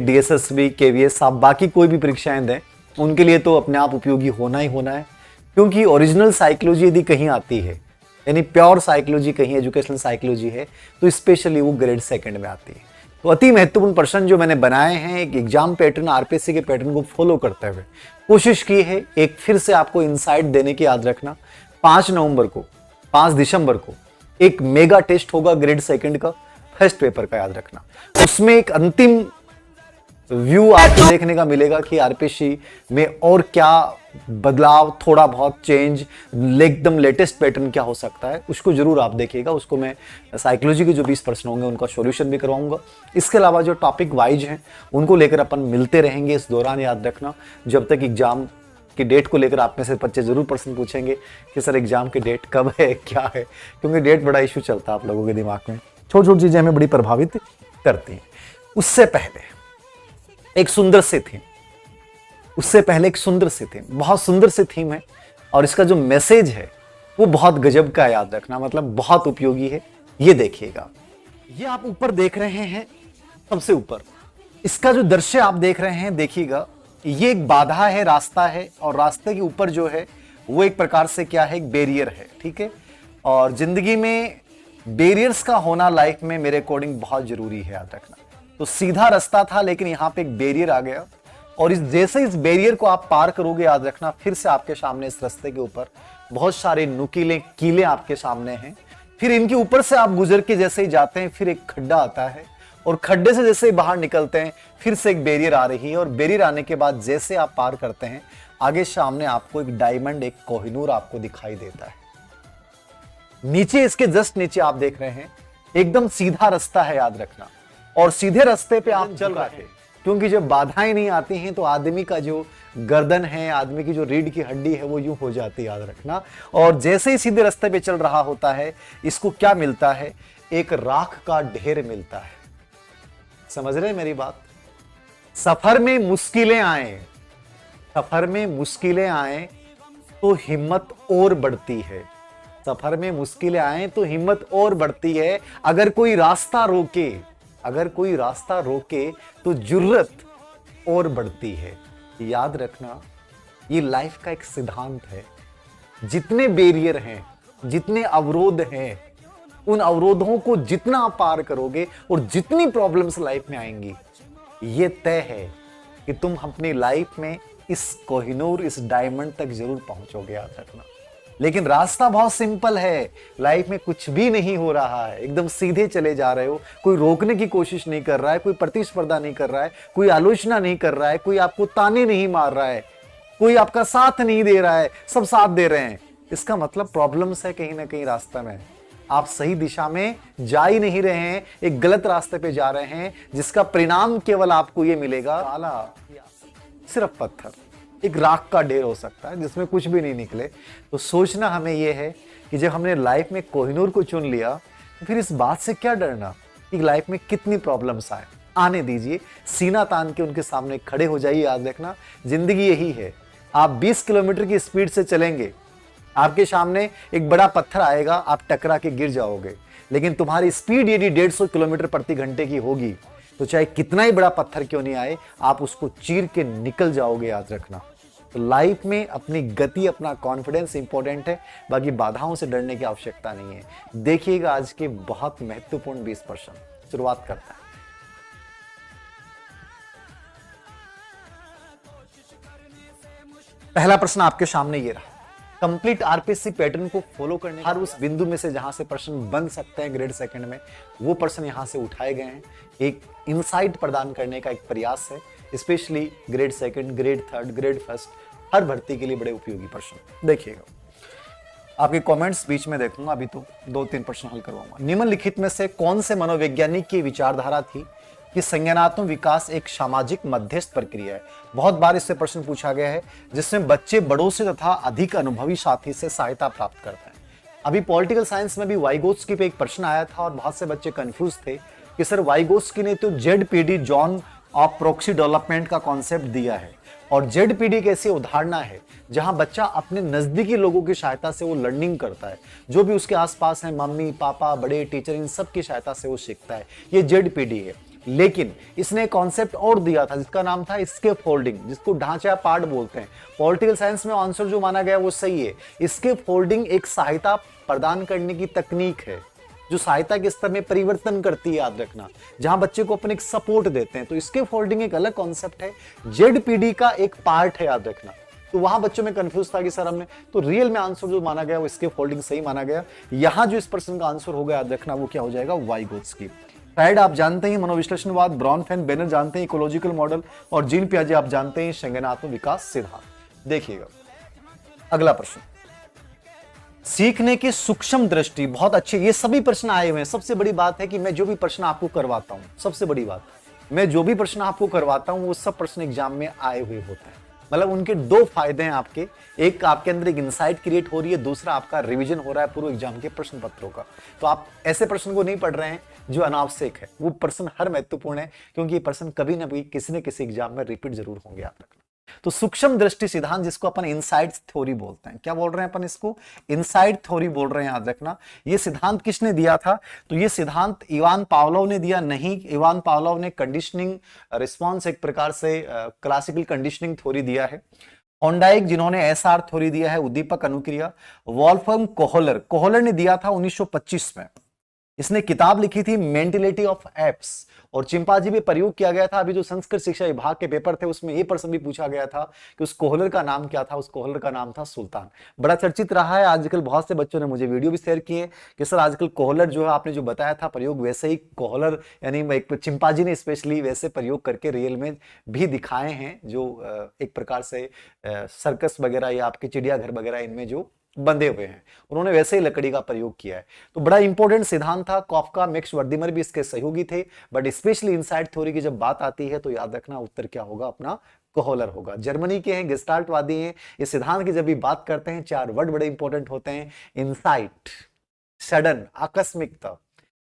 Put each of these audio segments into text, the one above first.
DSSB, KVS, आप बाकी कोई भी परीक्षाएं दें उनके लिए तो अपने आप उपयोगी होना ही होना है। क्योंकि ओरिजिनल साइकोलॉजी यदि कहीं आती है, यानी प्योर साइकोलॉजी कहीं एजुकेशनल साइकोलॉजी है, तो स्पेशली वो ग्रेड सेकंड में आती है। तो अति महत्वपूर्ण प्रश्न जो मैंने बनाए हैं एक एग्जाम पैटर्न, आरपीएससी के पैटर्न को फॉलो करते हुए कोशिश की है एक फिर से आपको इंसाइट देने की। याद रखना 5 दिसंबर को एक मेगा टेस्ट होगा ग्रेड सेकंड का, फर्स्ट पेपर का। याद रखना उसमें एक अंतिम व्यू आपको देखने का मिलेगा कि आरपीएससी में और क्या बदलाव, थोड़ा बहुत चेंज, एकदम लेटेस्ट पैटर्न क्या हो सकता है, उसको जरूर आप देखिएगा। उसको मैं साइकोलॉजी के जो 20 प्रश्न होंगे उनका सॉल्यूशन भी करवाऊंगा। इसके अलावा जो टॉपिक वाइज हैं उनको लेकर अपन मिलते रहेंगे इस दौरान। याद रखना जब तक एग्जाम की डेट को लेकर आप में से बच्चे जरूर प्रश्न पूछेंगे कि सर एग्जाम की डेट कब है, क्या है, क्योंकि डेट बड़ा इशू चलता है आप लोगों के दिमाग में। छोटी छोटी चीजें हमें बड़ी प्रभावित करती हैं। उससे पहले एक सुंदर सी थीम, बहुत सुंदर सी थीम है और इसका जो मैसेज है वो बहुत गजब का है। याद रखना मतलब बहुत उपयोगी है। ये देखिएगा, ये आप ऊपर देख रहे हैं, सबसे ऊपर इसका जो दृश्य आप देख रहे हैं, देखिएगा ये एक बाधा है, रास्ता है, और रास्ते के ऊपर जो है वो एक प्रकार से क्या है, एक बैरियर है। ठीक है, और जिंदगी में बैरियर्स का होना लाइफ में मेरे अकॉर्डिंग बहुत जरूरी है। याद रखना तो सीधा रास्ता था लेकिन यहां पे एक बैरियर आ गया, और जैसे इस बैरियर को आप पार करोगे, याद रखना फिर से आपके सामने इस रास्ते के ऊपर बहुत सारे नुकीले कीले आपके सामने हैं। फिर इनके ऊपर से आप गुजर के जैसे ही जाते हैं फिर एक खड्डा आता है, और खड्डे से जैसे ही बाहर निकलते हैं फिर से एक बैरियर आ रही है, और बैरियर आने के बाद जैसे आप पार करते हैं आगे सामने आपको एक डायमंड, एक कोहिनूर आपको दिखाई देता है। नीचे, इसके जस्ट नीचे आप देख रहे हैं एकदम सीधा रास्ता है। याद रखना, और सीधे रास्ते पे आप चल रहे हैं, क्योंकि जब बाधाएं नहीं आती हैं तो आदमी का जो गर्दन है, आदमी की जो रीढ़ की हड्डी है वो यूं हो जाती है। याद रखना, और जैसे ही सीधे रास्ते पे चल रहा होता है इसको क्या मिलता है, एक राख का ढेर मिलता है। समझ रहे हैं मेरी बात? सफर में मुश्किलें आए तो हिम्मत और बढ़ती है। सफर में मुश्किलें आए तो हिम्मत और बढ़ती है। अगर कोई रास्ता रोके तो जुर्रत और बढ़ती है। याद रखना ये लाइफ का एक सिद्धांत है। जितने बैरियर हैं, जितने अवरोध हैं, उन अवरोधों को जितना आप पार करोगे और जितनी प्रॉब्लम्स लाइफ में आएंगी, ये तय है कि तुम अपनी लाइफ में इस कोहिनूर, इस डायमंड तक जरूर पहुंचोगे। याद रखना, लेकिन रास्ता बहुत सिंपल है। लाइफ में कुछ भी नहीं हो रहा है, एकदम सीधे चले जा रहे हो। कोई रोकने की कोशिश नहीं कर रहा है, कोई प्रतिस्पर्धा नहीं कर रहा है, कोई आलोचना नहीं कर रहा है, कोई आपको ताने नहीं मार रहा है, कोई आपका साथ नहीं दे रहा है, सब साथ दे रहे हैं। इसका मतलब प्रॉब्लम्स है कहीं ना कहीं रास्ते में। आप सही दिशा में जा ही नहीं रहे हैं, एक गलत रास्ते पे जा रहे हैं, जिसका परिणाम केवल आपको ये मिलेगा, सिर्फ पत्थर, एक राख का ढेर हो सकता है जिसमें कुछ भी नहीं निकले। तो सोचना हमें यह है कि जब हमने लाइफ में कोहिनूर को चुन लिया तो फिर इस बात से क्या डरना कि लाइफ में कितनी प्रॉब्लम्स आने दीजिए, सीना तान के उनके सामने खड़े हो जाइए। याद रखना जिंदगी यही है। आप 20 किलोमीटर की स्पीड से चलेंगे, आपके सामने एक बड़ा पत्थर आएगा, आप टकरा के गिर जाओगे। लेकिन तुम्हारी स्पीड यदि 150 किलोमीटर प्रति घंटे की होगी तो चाहे कितना ही बड़ा पत्थर क्यों नहीं आए, आप उसको चीर के निकल जाओगे। याद रखना, तो लाइफ में अपनी गति, अपना कॉन्फिडेंस इंपॉर्टेंट है, बाकी बाधाओं से डरने की आवश्यकता नहीं है। देखिएगा आज के बहुत महत्वपूर्ण 20 प्रश्न। शुरुआत करता है। पहला प्रश्न आपके सामने ये रहा। कंप्लीट आरपीएससी पैटर्न को फॉलो करने हर उस बिंदु में से जहां से प्रश्न बन सकते हैं ग्रेड सेकंड में, वो प्रश्न यहां से उठाए गए हैं। एक इनसाइट प्रदान करने का एक प्रयास है, specially grade second, grade third, grade first, हर भर्ती के लिए बड़े उपयोगी प्रश्न। देखिएगा, आपके कमेंट्स बीच में देखूंगा, अभी तो 2-3 प्रश्न हल करवाऊंगा। निम्नलिखित में से कौन से मनोवैज्ञानिक की विचारधारा थी कि संज्ञानात्मक विकास एक सामाजिक मध्यस्थ प्रक्रिया है? बहुत बार इससे प्रश्न पूछा गया है, जिसमें बच्चे बड़ों से तथा अधिक अनुभवी साथी से सहायता प्राप्त करते हैं। अभी पॉलिटिकल साइंस में भी वाइगोत्स्की पे एक प्रश्न आया था और बहुत से बच्चे कंफ्यूज थे कि सर वाइगोत्स्की ने तो ZPD, John of proxy development का कॉन्सेप्ट दिया है, और जेडपीडी एक ऐसी उदाहरणा है जहां बच्चा अपने नजदीकी लोगों की सहायता से वो लर्निंग करता है। जो भी उसके आसपास है, मम्मी पापा, बड़े टीचर, इन सब की सहायता से वो सीखता है। ये जेडपीडी है। लेकिन इसने कॉन्सेप्ट और दिया था जिसका नाम था स्केप फोल्डिंग, जिसको ढांचा पार्ट बोलते हैं। पॉलिटिकल साइंस में आंसर जो माना गया वो सही है। स्केप फोल्डिंग एक सहायता प्रदान करने की तकनीक है जो सहायता के स्तर में परिवर्तन करती है, याद रखना, जहां बच्चे को अपन एक सपोर्ट देते हैं। तो स्केप फोल्डिंग एक अलग कॉन्सेप्ट है, जेडपीडी का एक पार्ट है, याद रखना। तो वहां बच्चों में कंफ्यूज था कि सर हमने, तो रियल में आंसर जो माना गया वो स्केप फोल्डिंग सही माना गया। यहां जो इस प्रश्न का आंसर होगा, याद रखना, वो क्या हो जाएगा, वाइगोत्स्की। फ्राइड आप जानते हैं मनोविश्लेषणवाद, ब्रॉनफेन बेनर जानते हैं इकोलॉजिकल मॉडल, और जीन पियाजे आप जानते हैं संज्ञानात्मक विकास सिद्धांत। देखिएगा अगला प्रश्न, सीखने की सूक्ष्म दृष्टि, बहुत अच्छे ये सभी प्रश्न आए हुए हैं। सबसे बड़ी बात है कि मैं जो भी प्रश्न आपको करवाता हूं, सबसे बड़ी बात, मैं जो भी प्रश्न आपको करवाता हूं वो सब प्रश्न एग्जाम में आए हुए होते हैं। मतलब उनके दो फायदे हैं आपके, एक आपके अंदर एक इंसाइट क्रिएट हो रही है, दूसरा आपका रिवीजन हो रहा है पूर्व एग्जाम के प्रश्न पत्रों का। तो आप ऐसे प्रश्न को नहीं पढ़ रहे हैं जो अनावश्यक है, वो प्रश्न हर महत्वपूर्ण है, क्योंकि ये प्रश्न कभी ना कभी किसी न किसी एग्जाम में रिपीट जरूर होंगे, याद रखना। तो सूक्ष्म दृष्टि सिद्धांत, जिसको अपन इनसाइट थ्योरी बोलते हैं, क्या बोल रहे हैं अपन इसको, इनसाइट थ्योरी बोल रहे हैं, याद रखना। ये सिद्धांत किसने दिया था, तो ये सिद्धांत इवान पावलोव ने दिया। नहीं, इवान पावलोव ने कंडीशनिंग रिस्पॉन्स, एक प्रकार से क्लासिकल कंडीशनिंग थ्योरी दिया है। थॉर्नडाइक जिन्होंने एसआर थ्योरी दिया है, उद्दीपक अनुक्रिया। वॉल्फ्गंग कोहलर, कोहलर ने दिया था 1925 में। इसने किताब लिखी थी मेंटेलिटी ऑफ एप्स, और चिंपांजी में प्रयोग किया गया था। अभी जो संस्कृत शिक्षा विभाग के पेपर थे उसमें यह प्रश्न भी पूछा गया था कि उस कोहलर का नाम क्या था। उस कोहलर का नाम था सुल्तान। बड़ा चर्चित रहा है आजकल, बहुत से बच्चों ने मुझे वीडियो भी शेयर किए कि सर आजकल कोहलर जो है, आपने जो बताया था प्रयोग, वैसे ही कोहलर यानी एक चिंपांजी ने स्पेशली वैसे प्रयोग करके रियल में भी दिखाए हैं, जो एक प्रकार से सर्कस वगैरह या आपके चिड़ियाघर वगैरह इनमें जो बंधे हुए हैं, उन्होंने वैसे ही लकड़ी का प्रयोग किया है। तो बड़ा इंपॉर्टेंट सिद्धांत था। कॉफका, मैक्स वर्दिमर भी इसके सहयोगी थे, बट स्पेशली इनसाइट थ्योरी की जब बात आती है तो याद रखना उत्तर क्या होगा, अपना कोहलर होगा। जर्मनी के हैं, गेस्टाल्टवादी हैं। इस सिद्धांत की जब भी बात करते हैं, चार वर्ड बड़े इंपॉर्टेंट होते हैं, इनसाइट, सडन, आकस्मिकता,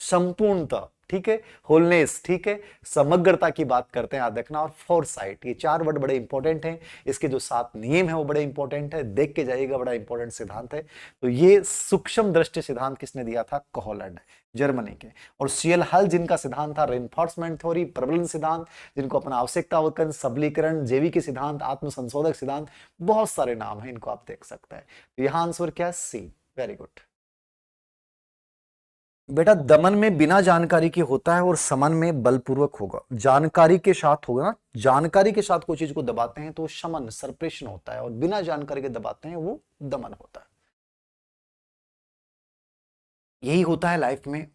संपूर्णता, ठीक है, होलनेस, ठीक है, समग्रता की बात करते हैं, याद रखना, और फोरसाइट। ये चार वर्ड बड़े इंपॉर्टेंट हैं। इसके जो 7 नियम है वो बड़े इंपॉर्टेंट है, देख के जाइएगा, बड़ा इंपॉर्टेंट सिद्धांत है। तो ये सूक्ष्म दृष्टि सिद्धांत किसने दिया था, कोहलर ने, जर्मनी के। और सीएल हल जिनका सिद्धांत था रेनफोर्समेंट थ्योरी, प्रबलन सिद्धांत, जिनको अपना आवश्यकता अवकलन, सबलीकरण, जैविक सिद्धांत, आत्म संशोधक सिद्धांत, बहुत सारे नाम है, इनको आप देख सकते हैं। तो यहां आंसर क्या है, सी। वेरी गुड बेटा। दमन में बिना जानकारी के होता है और समन में बलपूर्वक होगा। जानकारी के साथ होगा ना, जानकारी के साथ कोई चीज को दबाते हैं तो शमन, सरप्रेशन होता है, और बिना जानकारी के दबाते हैं वो दमन होता है। यही होता है लाइफ में,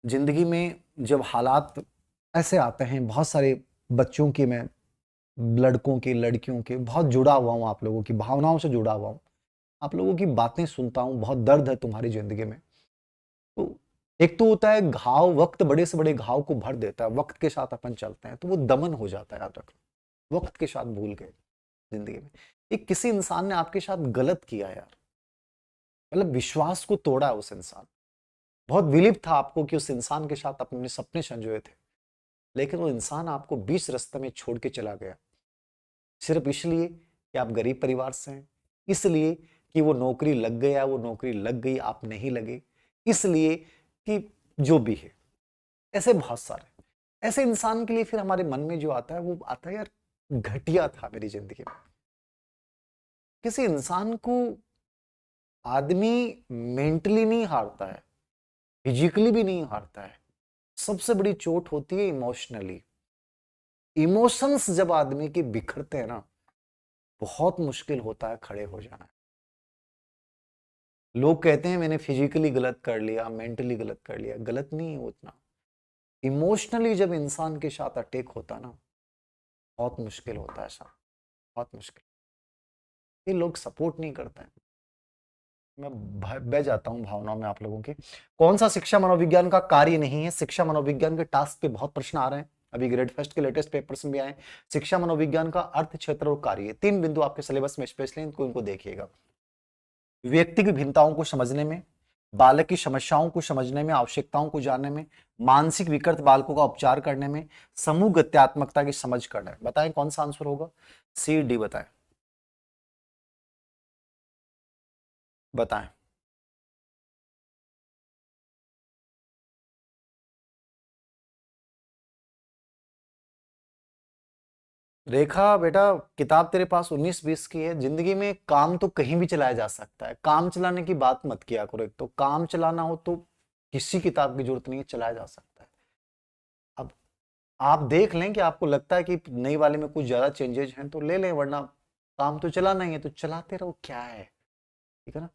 जिंदगी में जब हालात ऐसे आते हैं। बहुत सारे बच्चों के, मैं लड़कों के, लड़कियों के बहुत जुड़ा हुआ हूं, आप लोगों की भावनाओं से जुड़ा हुआ हूं, आप लोगों की बातें सुनता हूं, बहुत दर्द है तुम्हारी जिंदगी में। तो एक तो होता है घाव, वक्त बड़े से बड़े घाव को भर देता है, वक्त के साथ अपन चलते हैं तो वो दमन हो जाता है, याद रखना, वक्त के साथ भूल गए जिंदगी में। एक किसी इंसान ने आपके साथ गलत किया यार, मतलब विश्वास को तोड़ा है उस इंसान, बहुत विलिप था आपको कि उस इंसान के साथ अपने सपने संजोए थे, लेकिन वो इंसान आपको बीच रास्ते में छोड़ के चला गया, सिर्फ इसलिए कि आप गरीब परिवार से हैं, इसलिए कि वो नौकरी लग गया, वो नौकरी लग गई, आप नहीं लगे, इसलिए कि जो भी है। ऐसे बहुत सारे, ऐसे इंसान के लिए फिर हमारे मन में जो आता है वो आता है, यार घटिया था मेरी जिंदगी में। किसी इंसान को आदमी मेंटली नहीं हारता है, फिजिकली भी नहीं हारता है, सबसे बड़ी चोट होती है इमोशनली। इमोशंस जब आदमी के बिखरते हैं ना, बहुत मुश्किल होता है खड़े हो जाना। लोग कहते हैं मैंने फिजिकली गलत कर लिया, मेंटली गलत कर लिया, गलत नहीं है उतना। इमोशनली जब इंसान के साथ अटैक होता ना, बहुत मुश्किल होता है साहब, बहुत मुश्किल। ये लोग सपोर्ट नहीं करते हैं। मैं बह जाता हूं भावनाओं में आप लोगों के। कौन सा शिक्षा मनोविज्ञान का कार्य नहीं है? शिक्षा मनोविज्ञान के टास्क पे बहुत प्रश्न आ रहे हैं, अभी ग्रेड फर्स्ट के लेटेस्ट पेपर्स में भी आए। शिक्षा मनोविज्ञान का अर्थ, क्षेत्र और कार्य, 3 बिंदु आपके सिलेबस में स्पेशली, इनको देखिएगा। व्यक्ति की भिन्नताओं को समझने में, बालक की समस्याओं को समझने में, आवश्यकताओं को जानने में, मानसिक विकृत बालकों का उपचार करने में, समूह गत्यात्मकता की समझ करने में। बताएं कौन सा आंसर होगा, सी डी बताएं, बताएं। रेखा बेटा, किताब तेरे पास 19-20 की है। जिंदगी में काम तो कहीं भी चलाया जा सकता है। काम चलाने की बात मत किया करो। एक तो काम चलाना हो तो किसी किताब की जरूरत नहीं है, चलाया जा सकता है। अब आप देख लें कि आपको लगता है कि नई वाले में कुछ ज्यादा चेंजेस हैं तो ले लें, वरना काम तो चलाना ही है तो चलाते रहो, क्या है, ठीक है ना।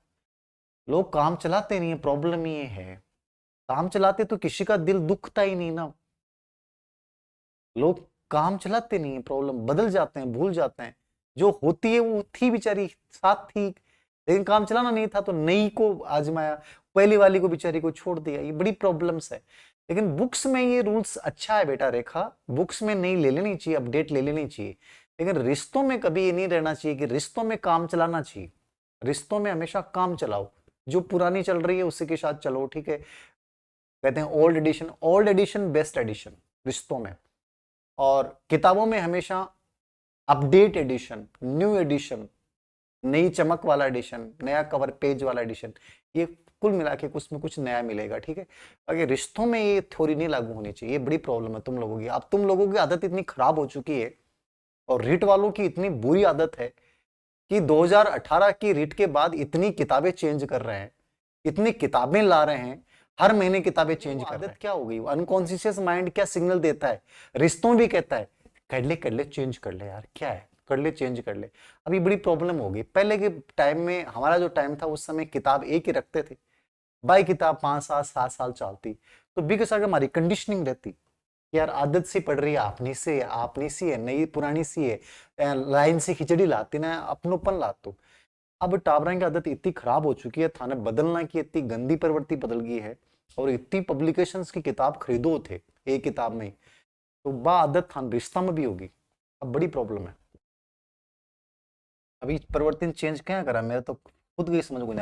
लोग काम चलाते नहीं है, प्रॉब्लम ये है। काम चलाते तो किसी का दिल दुखता ही नहीं ना। लोग काम चलाते नहीं है, प्रॉब्लम, बदल जाते हैं, भूल जाते हैं। जो होती है वो थी बेचारी, साथ थी, लेकिन काम चलाना नहीं था तो नई को आजमाया, पहली वाली को बेचारी को छोड़ दिया। ये बड़ी प्रॉब्लम्स है। लेकिन बुक्स में ये रूल्स अच्छा है बेटा रेखा, बुक्स में नई ले लेनी चाहिए, अपडेट ले लेनी चाहिए। लेकिन रिश्तों में कभी ये नहीं रहना चाहिए कि रिश्तों में काम चलाना चाहिए। रिश्तों में हमेशा काम चलाओ, जो पुरानी चल रही है उसी के साथ चलो, ठीक है। कहते हैं ओल्ड एडिशन बेस्ट एडिशन रिश्तों में। और किताबों में हमेशा अपडेट एडिशन, न्यू एडिशन, नई चमक वाला एडिशन, नया कवर पेज वाला एडिशन, ये कुल मिला के कुछ में कुछ नया मिलेगा, ठीक है। अगर रिश्तों में ये थ्योरी नहीं लागू होनी चाहिए, ये बड़ी प्रॉब्लम है तुम लोगों की। अब तुम लोगों की आदत इतनी खराब हो चुकी है और रीट वालों की इतनी बुरी आदत है कि 2018 की रीट के बाद इतनी किताबें चेंज कर रहे हैं, इतनी किताबें ला रहे हैं, हर महीने किताबें चेंज कर रहे हैं। क्या हो गई, अनकॉन्शियस माइंड क्या सिग्नल देता है, रिश्तों भी कहता है कर ले चेंज कर ले यार, क्या है, कर ले चेंज कर ले। अभी बड़ी प्रॉब्लम होगी। पहले के टाइम में, हमारा जो टाइम था उस समय किताब एक ही रखते थे, बाई किताब 5 साल 7 साल चलती। तो बिकॉज अगर हमारी कंडीशनिंग रहती कि यार आदत सी पड़ रही है, आपनी सी है, नई पुरानी सी है, लाइन से खिचड़ी लाती ना अपनोपन लातो। अब टाबरा की आदत इतनी खराब हो चुकी है, थाने बदलना की इतनी गंदी प्रवृत्ति बदल गई है, और इतनी पब्लिकेशंस की किताब खरीदो थे एक किताब में, तो बा आदत थान रिश्ता में भी होगी। अब बड़ी प्रॉब्लम है। अभी परिवर्तन चेंज क्या करा, मेरा तो खुद की समझ को नहीं